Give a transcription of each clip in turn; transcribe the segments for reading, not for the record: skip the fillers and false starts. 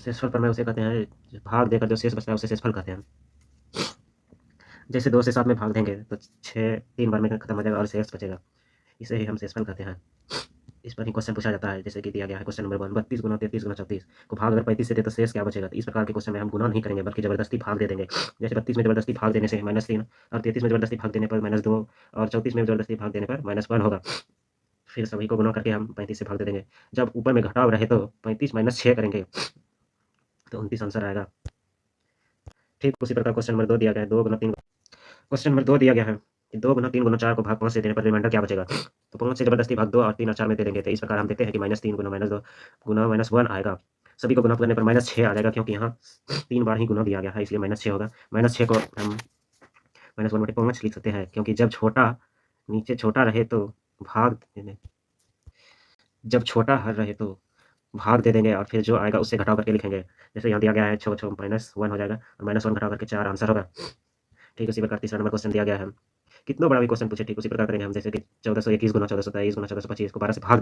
शेषफल पर में उसे कहते हैं भाग देकर जो शेष बचता है उसे शेषफल कहते हैं। जैसे 2 से 7 में भाग देंगे तो 6 3 बार में खत्म हो जाएगा और शेष बचेगा, इसे ही हम शेषफल कहते हैं। इस पर ही क्वेश्चन पूछा जाता है, जैसे कि दिया गया है क्वेश्चन नंबर 1, 32 गुना 33 गुना 34 को भाग अगर 35 से दे तो शेष क्या बचेगा। तो इस प्रकार के क्वेश्चन में हम गुना नहीं करेंगे बल्कि जबरदस्ती भाग दे देंगे। जैसे 32 में जबरदस्ती भाग देने से -3 और 33 में जबरदस्ती भाग देने पर -2 और 34 में जबरदस्ती भाग देने पर -1 होगा। फिर सभी को गुना करके हम 35 से भाग दे देंगे। जब ऊपर में घटाव रहे तो 35 - 6 करेंगे तो 29 आंसर आएगा। ठीक उसी प्रकार क्वेश्चन नंबर 2 दिया गया है 2 गुना 3। क्वेश्चन नंबर 2 दिया गया है कि 2 गुना 3 गुना 4 को भाग 5 से देने पर रिमाइंडर क्या बचेगा। तो 5 से जबरदस्ती भाग 2 और 3 और 4 में दे देंगे। तो इस प्रकार हम देखते हैं कि -3 गुना -2 गुना -1 आएगा। सभी को गुना करने पर -6 आ जाएगा, क्योंकि यहाँ 3 बार ही गुना दिया गया है इसलिए -6 होगा। -6 को हम -1/5 लिख सकते हैं, क्योंकि जब छोटा नीचे छोटा रहे तो भाग जब छोटा हर रहे तो भाग दे देंगे और फिर जो आएगा उससे घटाव करके लिखेंगे। जैसे यहाँ दिया गया है 6 6 -1 हो जाएगा और -1 घटाव करके 4 आंसर होगा। ठीक उसी प्रकार तीसरा नंबर क्वेश्चन दिया गया है। कितना बड़ा भी क्वेश्चन पूछे ठीक उसी प्रकार करेंगे हम, जैसे कि 1421 गुना 1423 गुना 1425 को 12 से भाग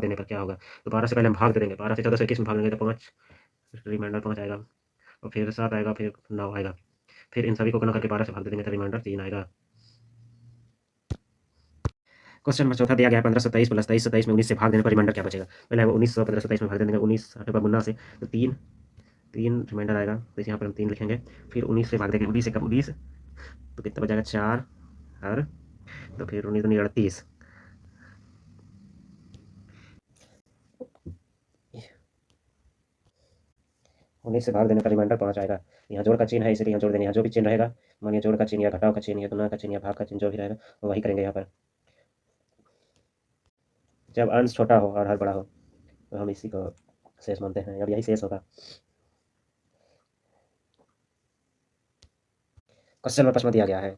देने पर क्या होगा। तो 12 से पहले हम भाग दे देंगे, 12 से 1421 में भाग देंगे तो 5 रिमाइंडर 5 आएगा और फिर 7 आएगा, फिर 9 आएगा। फिर इन सभी को गुना करके 12 से भाग दे देंगे तो रिमाइंडर 3 आएगा। क्वेश्चन नंबर चौथा दिया गया है 1527 प्लस 2327 में 19 से भाग देने पर रिमाइंडर क्या बचेगा। पहले हम 1900 1527 में भाग दे देंगे, 19 8 पर गुना से तो 3 रिमाइंडर आएगा। तो यहाँ पर हम 3 लिखेंगे, फिर 19 से भाग देंगे, 19 से कम 19 तो कितना बचेगा 4 और तो फिर 19 दूनी 38। 19 से भाग देने पर रिमाइंडर 5 आएगा। यहाँ जोड़ का चिन्ह है इसलिए यहाँ जोड़ देंगे। यहाँ जो भी चिन्ह रहेगा, मानिए जोड़ का चिन्ह या घटाव का चिन्ह या गुना का चिन्ह या भाग का चिन्ह जो भी रहेगा वो वही करेंगे यहाँ पर। जब अंश छोटा हो और हर बड़ा हो तो हम इसी को शेष मानते हैं, अब यही शेष होगा। क्वेश्चन नंबर 5 दिया गया है,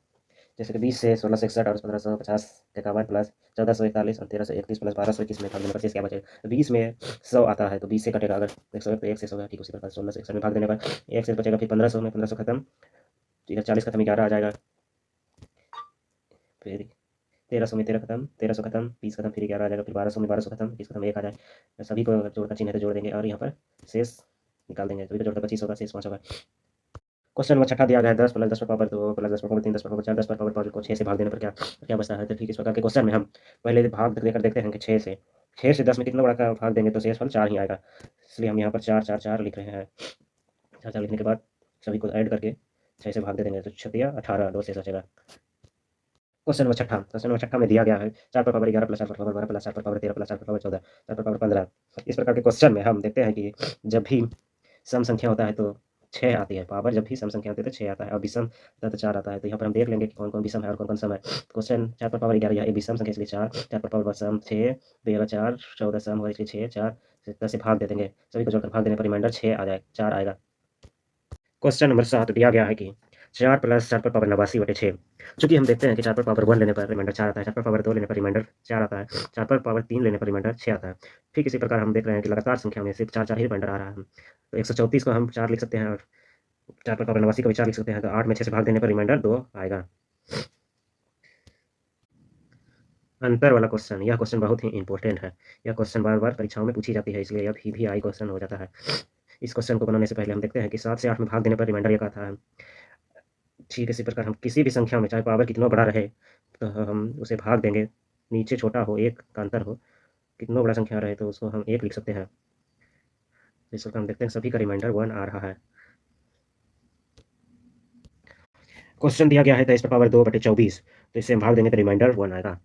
जैसे कि 20 से 1661 और 1550 51 प्लस 1441 और 1331 प्लस 1221 में भाग देने पर शेष क्या बचेगा। तो 20 में 100 आता है तो 20 से कटेगा, अगर 101 तो 1 से 100 होगा। ठीक उसी प्रकार 16 से 61 में भाग देने पर 1 से बचेगा, फिर 1500 में 1500 खत्म, इधर 40 खत्म 11 आ जाएगा, फिर 1300 में 13 खत्म 1300 खत्म 20 खत्म, फिर 11 आ जाएगा, फिर 1200 में 1200 खत्म 20 खत्म 1 आ जाए। सभी को जोड़ का चिन्ह है तो जोड़ देंगे और यहाँ पर शेष निकाल देंगे, सभी को जोड़कर 25 होगा, शेष 5 होगा। क्वेश्चन नंबर 6 दिया गया है 10 प्लस 10 पर पावर 2 प्लस 10 पर पावर 3 10 पर पावर 4 10 पर पावर 5 को 6 से भाग देने पर क्या क्या बचता है। तो ठीक इस प्रकार के क्वेश्चन में हम पहले भाग देकर देखते हैं कि 6 से 10 में कितना बड़ा का भाग देंगे तो शेषफल 4 ही आएगा, इसलिए हम यहाँ पर 4 4 4 लिख रहे हैं। 4 4 लिखने के बाद सभी को ऐड करके 6 से भाग दे देंगे तो 6 18 2 शेष बचेगा। क्वेश्चन नंबर छठा में दिया गया है 4 पर पावर 11 प्लस 4 पर पावर 12 प्लस 4 पर पावर 13 प्लस 4 पर पावर 14 4 पर पावर 15। इस प्रकार के क्वेश्चन में हम देखते हैं कि जब भी सम संख्या होता है तो 6 आती है पावर, जब भी सम संख्या होती है तो 6 आता है और विषम होता है तो 4 आता है। तो यहाँ पर हम देख लेंगे कि कौन कौन विषम है और कौन कौन सम है। क्वेश्चन 4 पर पावर 11 यह एक विषम संख्या इसलिए 4 4 पर पावर सम 6 11 4 14 सम होगा इसलिए 6 4 से 10 से भाग दे देंगे, सभी को जोड़कर भाग देने पर रिमाइंडर 6 आ जाए 4 आएगा। क्वेश्चन नंबर 7 दिया गया है कि 4 प्लस 4 पर पावर 89/6। चूंकि हम देखते हैं कि 4 पर पावर 1 लेने पर रिमाइंडर 4 आता है, 4 पर पावर 2 लेने पर रिमाइंडर 4 आता है, 4 पर पावर 3 लेने पर रिमाइंडर 6 आता है। ठीक इसी प्रकार हम देख रहे हैं कि लगातार संख्या में सिर्फ 4 4 ही रिमाइंडर आ रहा है। तो 134 को हम 4 लिख सकते हैं और 4 पर पावर 89 को भी 4 लिख सकते हैं। तो 8 में 6 से भाग देने पर रिमाइंडर 2 आएगा। अंतर वाला क्वेश्चन, यह क्वेश्चन बहुत ही इंपॉर्टेंट है। यह क्वेश्चन बार बार परीक्षाओं में पूछी जाती है, इसलिए यह भी आई क्वेश्चन हो जाता है। इस क्वेश्चन को बनाने से पहले हम देखते हैं कि 7 से 8 में भाग देने पर रिमाइंडर एक आता है। ठीक इसी प्रकार हम किसी भी संख्या में चाहे पावर कितना बड़ा रहे तो हम उसे भाग देंगे, नीचे छोटा हो एक का अंतर हो, कितना बड़ा संख्या रहे तो उसको हम 1 लिख सकते हैं। इस प्रकार हम देखते हैं सभी का रिमाइंडर 1 आ रहा है। क्वेश्चन दिया गया है 23 पर पावर 2/24, तो इससे हम भाग देंगे तो रिमाइंडर 1 आएगा।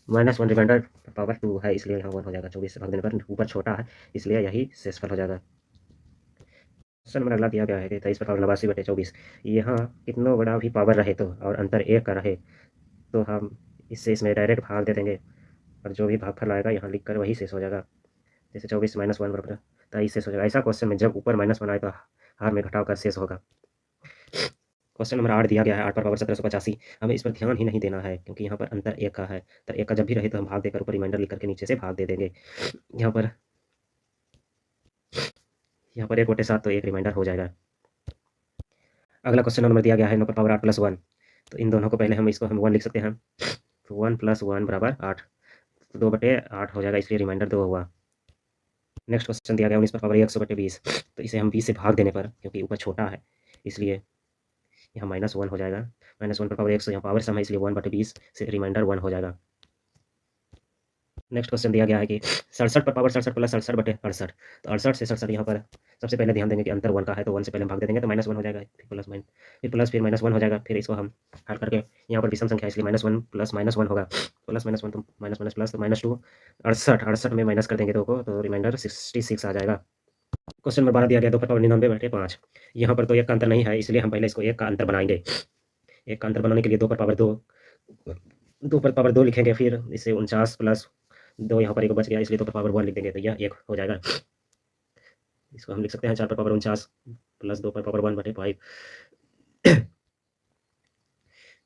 -1 रिमाइंडर पावर 2 है इसलिए यहाँ 1 हो जाएगा। 24 से भाग देने पर ऊपर छोटा है इसलिए यही शेषफल हो जाएगा। क्वेश्चन नंबर अगला दिया गया है कि 23 पर पावर 89/24, यहाँ कितना बड़ा भी पावर रहे तो और अंतर 1 का रहे तो हम इससे इसमें डायरेक्ट भाग दे देंगे और जो भी भागफल आएगा यहाँ लिख कर वही शेष हो जाएगा। जैसे 24 -1 बराबर 23 शेष हो जाएगा। ऐसा क्वेश्चन में जब ऊपर -1 आए तो हर में घटाव कर शेष होगा। क्वेश्चन नंबर 8 दिया गया है 8 पर पावर 1785, हमें इस पर ध्यान ही नहीं देना है क्योंकि यहाँ पर अंतर 1 का है। तो 1 का जब भी रहे तो हम भाग देकर ऊपर रिमाइंडर लिख करके नीचे से भाग दे देंगे। यहाँ पर 1/7 तो 1 रिमाइंडर हो जाएगा। अगला क्वेश्चन नंबर दिया गया है 9 पर पावर 8 प्लस 1, तो इन दोनों को पहले हम 1 लिख सकते हैं। तो 1 + 1 = 8, तो 2/8 हो जाएगा इसलिए रिमाइंडर 2 हुआ। नेक्स्ट क्वेश्चन दिया गया 19 पर पावर 100/20, तो इसे हम 20 से भाग देने पर, क्योंकि ऊपर छोटा है इसलिए यहाँ -1 हो जाएगा। -1 पर पावर 100 यहाँ पावर सम है इसलिए 1/20 से रिमाइंडर 1 हो जाएगा। नेक्स्ट क्वेश्चन दिया गया है कि 67 पर पावर 67 प्लस 67/68, तो 68 से 67 यहाँ पर सबसे पहले ध्यान देंगे कि अंतर 1 का है, तो 1 से पहले हम भाग दे देंगे तो -1 हो जाएगा, फिर प्लस माइन फिर प्लस फिर -1 हो जाएगा। फिर इसको हम हल करके यहाँ पर विषम संख्या है इसलिए -1 प्लस -1 होगा, प्लस -1 तो माइनस माइनस प्लस तो -2, 68 में माइनस कर देंगे 2 को, तो रिमाइंडर 66 आ जाएगा। क्वेश्चन नंबर 12 दिया गया 2 पर पावर 99/5, यहाँ पर तो 1 का अंतर नहीं है इसलिए हम पहले इसको 1 का अंतर बनाएंगे। 1 का अंतर बनाने के लिए 2 पर पावर 2, 2 पर पावर 2 लिखेंगे, फिर इसे 49 प्लस 2 यहाँ पर एक बच गया इसलिए 2 पर पावर 1 लिख देंगे, तो यह 1 हो जाएगा। इसको हम लिख सकते हैं 4 पर पावर 49 प्लस 2 पर पावर 1/5,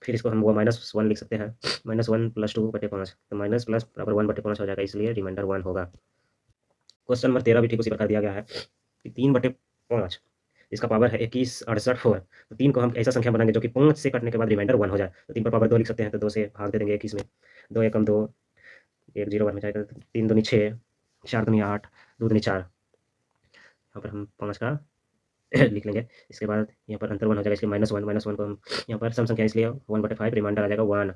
फिर इसको हम वो -1 लिख सकते हैं, -1 प्लस 2/5, तो माइनस प्लस बराबर 1/5 हो जाएगा इसलिए रिमाइंडर 1 होगा। क्वेश्चन नंबर 13 भी ठीक उसी प्रकार दिया गया है कि 3/5 इसका पावर है 21 68 4, तो 3 को हम ऐसा संख्या बनाएंगे जो कि 5 से कटने के बाद रिमाइंडर 1 हो जाए, तो 3 पर पावर 2 लिख सकते हैं, तो 2 से भाग दे देंगे 21 में, 2 एकम 2, 1 0 में जाएगा, 3 दूनी 6, 4 दूनी 8, 2 दूनी 4, यहाँ पर हम 5 का लिख लेंगे। इसके बाद यहाँ पर अंतर 1 हो जाएगा इसलिए -1 को हम यहाँ पर सम संख्या इसलिए 1/5 रिमाइंडर आ जाएगा 1।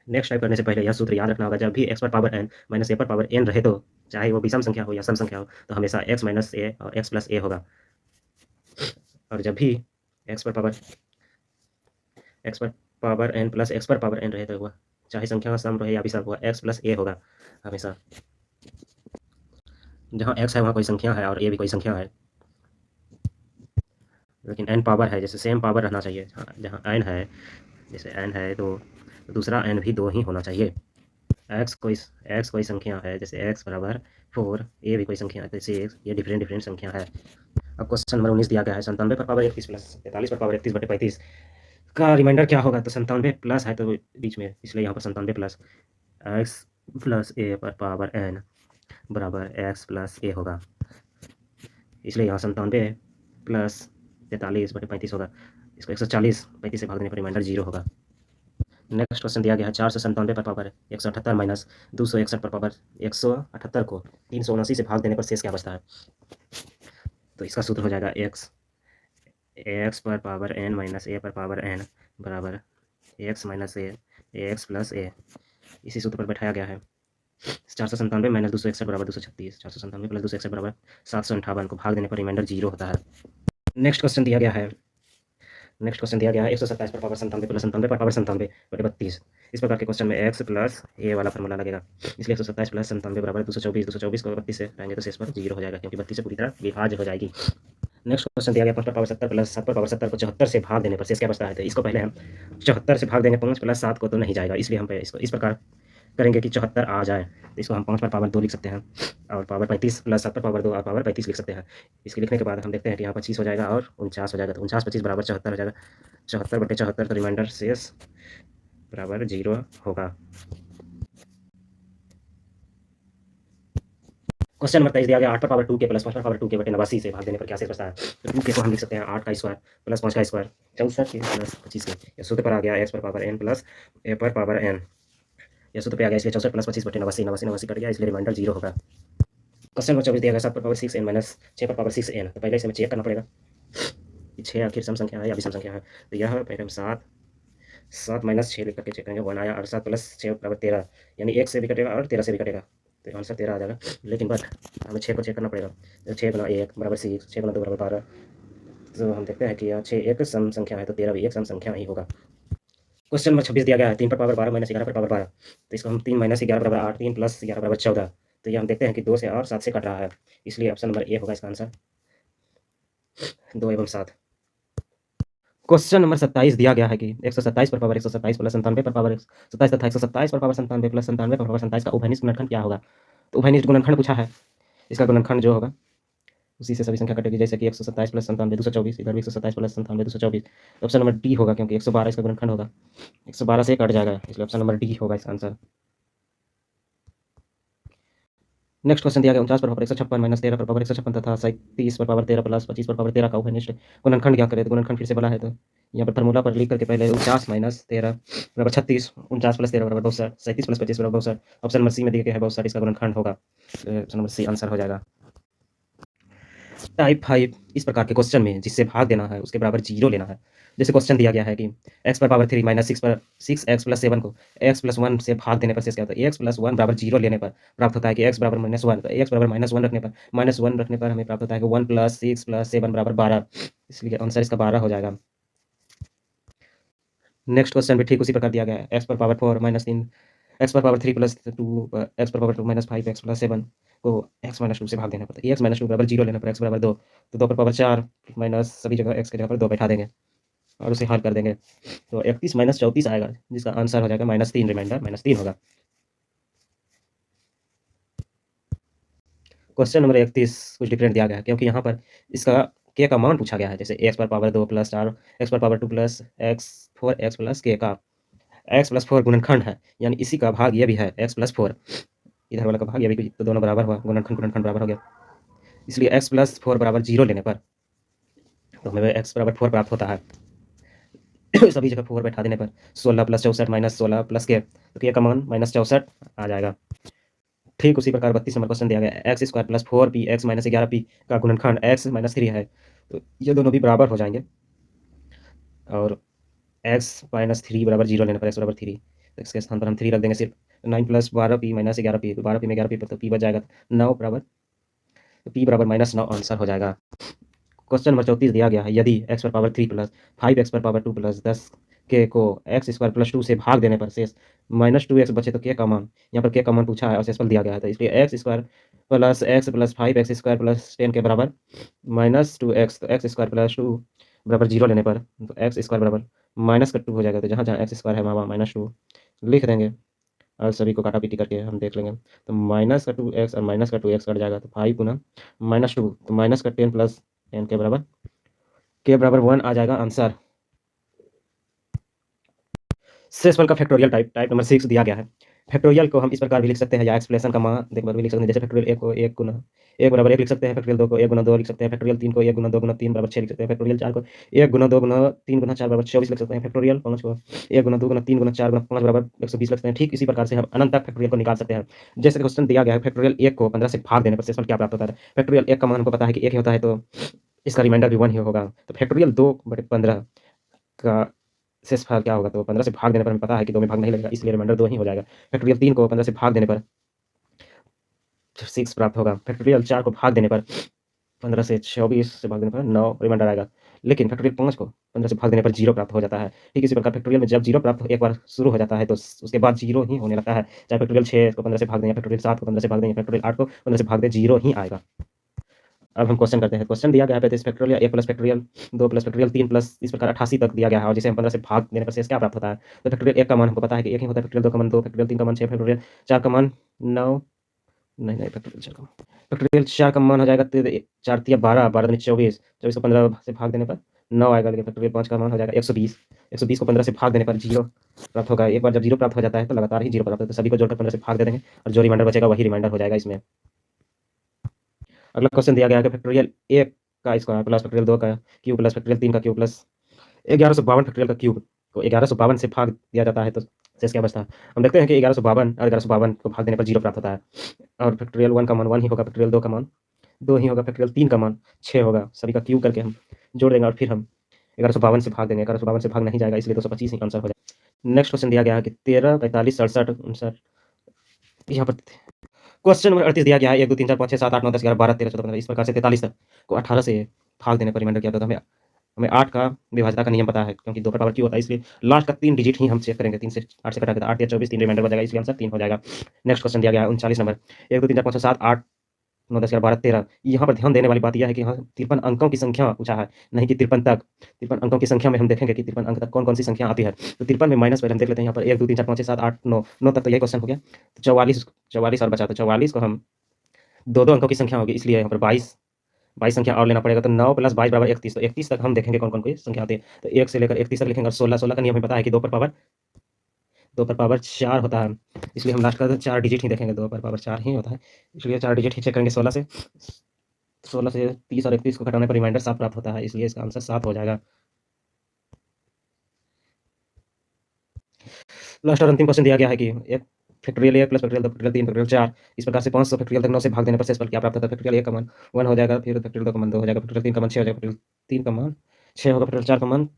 नेक्स्ट टाइप करने से पहले यह सूत्र याद रखना होगा, जब भी x पर पावर n माइनस a पर पावर n रहे, तो चाहे वो विषम संख्या हो या सम संख्या हो, तो हमेशा x माइनस a और x प्लस a होगा। और जब भी x पर पावर n प्लस x पर पावर n रहे, तो वह चाहे संख्या सम रहे या विषम, वह x प्लस a होगा हमेशा। जहाँ x है वहाँ कोई संख्या है और a भी कोई संख्या है, लेकिन n पावर है, जैसे सेम पावर रहना चाहिए। जहाँ n है, जैसे n है तो दूसरा n भी 2 ही होना चाहिए। x कोई संख्या है, जैसे x बराबर 4, a भी कोई संख्या है, जैसे ये डिफरेंट संख्या है। अब क्वेश्चन नंबर 19 दिया गया है 97 पर पावर 31 प्लस 43 पर पावर 31/35 का रिमाइंडर क्या होगा, तो 97 प्लस है तो बीच में, इसलिए यहाँ पर 97 प्लस x प्लस a पर पावर n बराबर x प्लस a होगा, इसलिए यहाँ 97 प्लस 43/35 होगा। इसको 140 35 से भाग देने पर रिमाइंडर 0 होगा। नेक्स्ट क्वेश्चन दिया गया है 497 पर पावर 178 माइनस 261 पर पावर 178 को 379 से भाग देने पर शेष क्या बचता है, तो इसका सूत्र हो जाएगा x पर पावर n माइनस a पर पावर n बराबर x minus a x plus a, इसी सूत्र पर बैठाया गया है। 497 माइनस 261 बराबर 236, 497 प्लस 261 बराबर 758 को भाग देने पर रिमाइंडर 0 होता है। नेक्स्ट क्वेश्चन दिया गया है 127 पर पावर 97 प्लस 97 पर पावर 97/32। इस प्रकार के क्वेश्चन में x प्लस a वाला फॉर्मूला लगेगा, इसलिए 127 प्लस 97 बराबर 224 को 32 से हटाएंगे तो शेष पर 0 हो जाएगा, क्योंकि 32 से पूरी तरह विभाज्य हो जाएगी। नेक्स्ट क्वेश्चन दिया गया 5 पर पावर 70 प्लस 7 पर पावर 70 को 74 से भाग देने पर शेष क्या बचता है, तो इसको पहले हम 74 से भाग देंगे, 5 प्लस 7 को तो नहीं जाएगा, इसलिए हम इसको इस प्रकार करेंगे कि 74 आ जाए, तो इसको हम 5 पर पावर 2 लिख सकते हैं, और पावर 35 प्लस 7 पर पावर 2 और पावर 35 लिख सकते हैं। इसके लिखने के बाद हम देखते हैं कि यहाँ 25 हो जाएगा और 49 हो जाएगा, तो 49 25 बराबर 74 हो जाएगा, 74/74, तो रिमाइंडर शेष बराबर 0 होगा। क्वेश्चन नंबर 23 दिया गया 8 पर पावर 2 के प्लस 5 पर पावर 2 के बटे 89 से भाग देने पर क्या शेष बचता है, तो 2 के को हम लिख सकते हैं 8 का स्क्वायर प्लस 5 का स्क्वायर 64 के प्लस 25 के, यह सूत्र पर आ गया x पर पावर n प्लस a पर पावर n, यह सूत्र पे आ गया, इसलिए 64 प्लस 25 बटे 89, 89 कट गया, इसलिए रिमाइंडर 0 होगा। क्वेश्चन नंबर 24 दिया गया 7 पर पावर 6n माइनस 6 पर पावर 6n, तो पहले इसे हमें चेक करना पड़ेगा कि 6 आखिर सम संख्या है या विषम संख्या है, तो यह पहले हम 7 माइनस 6 लिख करके चेक करेंगे, 1 आया, और 7 प्लस 6 बराबर 13, यानी 1 से भी कटेगा और 13 से भी कटेगा, तो आंसर 13 आ जाएगा। लेकिन बट हमें 6 को चेक करना पड़ेगा, तो 6 गुना 1 बराबर 6, 6 गुना 2 बराबर 12, तो हम देखते हैं कि यह 6 एक सम संख्या है, तो 13 भी एक सम संख्या ही होगा। क्वेश्चन नंबर 26 दिया गया है 3 पर पावर 12 माइनस 11 पर पावर 12, तो इसको हम 3 माइनस 11 बराबर 8, 3 प्लस 11 बराबर 14, तो ये हम देखते हैं कि 2 से और 7 से कट रहा है, इसलिए ऑप्शन नंबर ए होगा इसका आंसर, 2 एवं 7। क्वेश्चन नंबर 27 दिया गया है कि 127 पर पावर 127 प्लस 97 पर पावर 27 तथा 127 पर पावर 97 प्लस 97 पर पावर 27 का उभयनिष्ठ गुणनखंड क्या होगा, तो उभयनिष्ठ गुणनखंड पूछा है, इसका गुणनखंड जो होगा उसी से सभी संख्या कटेगी, जैसे कि 127 प्लस 97 224, इधर भी 127 प्लस 97 224, तो ऑप्शन नंबर डी होगा, क्योंकि 112 इसका गुणनखंड होगा, 112 से कट जाएगा, इसलिए ऑप्शन नंबर डी होगा इसका आंसर। नेक्स्ट क्वेश्चन दिया गया 49 पर पावर 156 माइनस 13 पर पावर 156 तथा 37 पर पावर 13 प्लस 25 पर पावर 13 का उपनिष्ठ गुणनखंड क्या करें। तो गुणनखंड फिर से बोला है, तो यहाँ पर फार्मूला पर लिख करके पहले 49 माइनस 13 बराबर 36, 49 प्लस 13 बराबर 62, 37 प्लस 25 बराबर 62। ऑप्शन नंबर सी में दिया गया है 62, इसका गुणनखंड होगा। ऑप्शन नंबर सी आंसर हो जाएगा। टाइप 5 इस प्रकार के क्वेश्चन में जिससे भाग देना है उसके बराबर जीरो लेना है। जैसे क्वेश्चन दिया गया है कि x पर पावर 3 माइनस 6 पर 6x प्लस 7 को x प्लस 1 से भाग देने पर शेष क्या होता है। x प्लस 1 बराबर जीरो लेने पर प्राप्त होता है कि x बराबर माइनस 1, तो x बराबर माइनस 1 रखने पर हमें प्राप्त होता है कि 1 प्लस 6 प्लस 7 बराबर 12, इसलिए आंसर इसका 12 हो जाएगा। नेक्स्ट क्वेश्चन भी ठीक उसी प्रकार दिया गया है। x पर पावर 4 माइनस 3, x पर पावर 3 प्लस 2, x पर पावर 2 माइनस 5 x प्लस 7 को x माइनस 2 से भाग देना पड़ता है। x माइनस 2 बराबर जीरो लेने पर x बराबर 2, तो 2 पर पावर 4 माइनस सभी जगह x की जगह पर 2 बैठा देंगे और उसे हल कर देंगे, तो 31 माइनस 34 आएगा, जिसका आंसर हो जाएगा -3, रिमाइंडर -3 होगा। क्वेश्चन नंबर 31 कुछ डिफरेंट दिया गया है, क्योंकि यहाँ पर इसका के का मान पूछा गया है। जैसे x पर पावर 2 प्लस 4 x पर power 2 plus x 4x plus के का x प्लस 4 गुणनखंड है, यानी इसी का भाग ये भी है x प्लस 4, इधर वाला का भाग ये भी, तो दोनों बराबर हुआ, गुणनखंड गुणनखंड बराबर हो गया, इसलिए x प्लस 4 बराबर जीरो लेने पर तो हमें x बराबर 4 प्राप्त होता है। सभी जगह 4 बैठा देने पर 16 प्लस 64 माइनस 16 प्लस के, तो के का मान -64 आ जाएगा। ठीक उसी प्रकार 32 नंबर क्वेश्चन दिया गया है, x square plus 4p x minus 11p का गुणनखंड x माइनस 3 है, तो ये दोनों भी बराबर हो जाएंगे और x माइनस 3 बराबर जीरो लेने पर x बराबर 3, तो इसके स्थान पर हम 3 रख देंगे सिर्फ। 9 प्लस 12p माइनस 11p, तो 12p में 11p पर तो p बच जाएगा 9 बराबर, तो p बराबर -9 आंसर हो जाएगा। क्वेश्चन नंबर 34 दिया गया है, यदि x पर पावर 3 प्लस 5x पर पावर 2 प्लस 10 के को एक्स स्क्वायर प्लस 2 से भाग देने पर शेष -2x बचे, तो के का मान, यहाँ पर के का मान पूछा है और शेषफल दिया गया है, तो इसलिए x square plus 5x square plus 10 के बराबर -2x, तो एक्स स्क्वायर प्लस 2 बराबर जीरो लेने पर तो एक्स स्क्वायर बराबर माइनस का 2 हो जाएगा, तो जहाँ जहाँ एक्स स्क्वायर है वहाँ -2 लिख देंगे और सभी को काटा पीटी करके हम देख लेंगे, तो माइनस का 2x और माइनस का 2x कट जाएगा, तो 5 गुना -2, तो माइनस का 10 प्लस 10 के बराबर 1 आ जाएगा आंसर। शेषफल का फैक्टोरियल टाइप नंबर 6 दिया गया है। फैक्टोरियल को हम इस प्रकार भी लिख सकते हैं, या एक्सप्रेशन का मान देखकर भी लिख सकते हैं। जैसे फैक्टोरियल 1 को 1 गुना 1 बराबर 1 लिख सकते हैं, फैक्टोरियल 2 को 1 गुना 2 लिख सकते हैं, फैक्टोरियल 3 को 1 गुना 2 गुना 3 बराबर 6 लिख सकते हैं, फैक्टोरियल 4 को 1 गुना 2 गुना 3 गुना 4 बराबर 24 लिख सकते हैं, फैक्टोरियल 5 को 1 गुना 2 गुना 3 गुना 4 गुना 5 बराबर 120 लिख सकते हैं। ठीक इसी प्रकार से हम अनंत तक फैक्टोरियल को निकाल सकते हैं। जैसे क्वेश्चन दिया गया है, फैक्टोरियल 1 को 15 से भाग देने पर शेषफल क्या प्राप्त होता है। फैक्टोरियल 1 का मान हमको पता है कि 1 ही होता है, तो इसका रिमाइंडर भी 1 ही होगा, तो फैक्टोरियल 2/15 का शेषफल क्या होगा, तो 15 से भाग देने पर हमें पता है कि 2 में भाग नहीं लगेगा, इसलिए रिमाइंडर 2 ही हो जाएगा। फैक्टोरियल 3 को 15 से भाग देने पर 6 प्राप्त होगा, फैक्टोरियल 4 को भाग देने पर 15 से 24 से भाग देने पर 9 रिमाइंडर आएगा, लेकिन फैक्टोरियल 5 को 15 से भाग देने पर 0 प्राप्त हो जाता है। ठीक इसी प्रकार फैक्टोरियल में जब 0 प्राप्त एक बार शुरू हो जाता है तो उसके बाद 0 ही होने लगता है, चाहे फैक्टोरियल 6 को 15 से भाग दें या फैक्टोरियल 7 को 15 से भाग दें या फैक्टोरियल 8 को 15 से भाग दें, 0 ही आएगा। अब हम क्वेश्चन करते हैं। क्वेश्चन दिया गया है 35 factorial 1 plus factorial 2 plus factorial 3 plus इस प्रकार 88 तक दिया गया है, और जिसे हम 15 से भाग देने पर शेष क्या प्राप्त होता है। तो फैक्टोरियल 1 का मान हमको पता है कि 1 ही होता है, फैक्टोरियल 2 का मान 2, फैक्टोरियल 3 का मान 6, फैक्टोरियल 4 का मान 9, नहीं फैक्टोरियल 4 का मान हो जाएगा 4 तिया 12, 12 दूनी 24, 24 को 15 से भाग देने पर 9 आएगा, लेकिन फैक्टोरियल 5 का मान हो जाएगा 120, 120 को 15 से भाग देने पर 0 प्राप्त होगा। एक बार जब 0 प्राप्त हो जाता है तो लगातार ही 0 प्राप्त होता है, तो सभी को जोड़कर 15 से भाग दे देंगे और जो रिमाइंडर बचेगा वही रिमाइंडर हो जाएगा इसमें। अगला क्वेश्चन दिया गया है कि फैक्टोरियल 1 का स्क्वायर प्लस फैक्टोरियल 2 का क्यूब प्लस फैक्टोरियल 3 का क्यूब प्लस 1152 फैक्टोरियल का क्यूब को 1152 से भाग दिया जाता है, तो शेष क्या बचता है। हम देखते हैं कि 1152 और 1152 को भाग देने पर 0 प्राप्त होता है, और फैक्टोरियल 1 का मान 1 ही होगा, फैक्टोरियल 2 का मान 2 ही होगा, फैक्टोरियल 3 का मान 6 होगा, सभी का क्यूब करके हम जोड़ देंगे और फिर हम 1152 से भाग देंगे, 1152 से भाग नहीं जाएगा, इसलिए 225 ही आंसर हो जाएगा। नेक्स्ट क्वेश्चन दिया गया है कि 13, 45, 67, 59, यहाँ पर क्वेश्चन नंबर 38 दिया गया है 1 2 3 4 5 6 7 8 9 10 11 12 13 14 15 इस प्रकार से 43 तक को 18 से भाग देने पर रिमाइंडर क्या होता है। तो हमें हमें 8 का विभाज्यता का नियम पता है, क्योंकि 2 पर पावर क्यों होता है, इसलिए लास्ट का 3 डिजिट ही हम चेक करेंगे। 3 से 8 से कटा के 8 या 24 3 रिमाइंडर बच जाएगा, इसलिए आंसर 3 हो जाएगा। नेक्स्ट क्वेश्चन दिया गया है 39 नंबर 1 2 3 4 5 6 7 8 9 10 11 12 13। यहाँ पर ध्यान देने वाली बात यह है कि यहाँ 53 अंकों की संख्या पूछा है, नहीं कि 53 तक। 53 अंकों की संख्या में हम देखेंगे कि 53 अंक तक कौन कौन सी संख्या आती है, तो 53 में माइनस पहले हम देख लेते हैं। यहाँ पर 1 2 3 4 5 6 7 8 9 9 तक तो यही क्वेश्चन हो गया, तो 44 और बचा, तो 44 को हम 2 अंकों की संख्या होगी, इसलिए यहाँ पर 22 संख्या और लेना पड़ेगा, तो 9 प्लस 22 बराबर 31, तो 31 तक हम देखेंगे कौन कौन सी संख्या आती है, तो 1 से लेकर 31 तक लिखेंगे, और 16 का नियम हमें पता है कि 2 पर पावर 2 पर पावर 4 होता है, इसलिए हम लास्ट का 4 डिजिट ही देखेंगे, 2 पर पावर 4 ही होता है, इसलिए 4 डिजिट ही चेक करेंगे। 16 से 30 और 31 को घटाने पर रिमाइंडर 7 प्राप्त होता है, इसलिए इसका आंसर 7 हो जाएगा। लास्ट और अंतिम क्वेश्चन दिया गया है कि एक factorial 1 plus factorial 2 factorial 3 factorial 4 इस प्रकार से 500 फैक्टोरियल तक 9 से भाग देने पर शेषफल क्या प्राप्त होता है। फैक्टोरियल 1 का मान 1 हो जाएगा, फिर फैक्टोरियल 2 का मान 2 हो जाएगा, फैक्टोरियल 3 का मान 6 हो जाएगा, फैक्टोरियल 3 का मान 6 होगा, फैक्टोरियल 4 का मान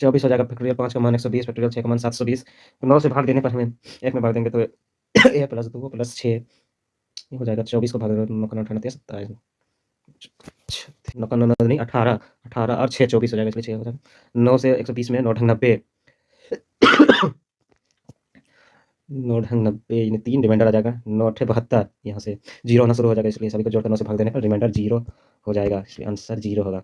24 हो जाएगा, फैक्टोरियल 5 का मान 120, फैक्टोरियल 6 का मान 720। 9 से भाग देने पर हमें 1 में भाग देंगे तो ए प्लस 2 प्लस 6 ये हो जाएगा। 24 को भाग 9 का 28 27 9 का 9 नहीं 18 18 और 6 24 हो जाएगा, इसलिए 6 हो जाएगा। 9 से 120 में 9 ढंग 90 9 ढंग 90 यानी 3 रिमाइंडर आ जाएगा। 9 अठे 72 यहाँ से 0 होना शुरू हो जाएगा, इसलिए सभी को जोड़कर 9 से भाग देने पर रिमाइंडर 0 हो जाएगा, इसलिए आंसर 0 होगा।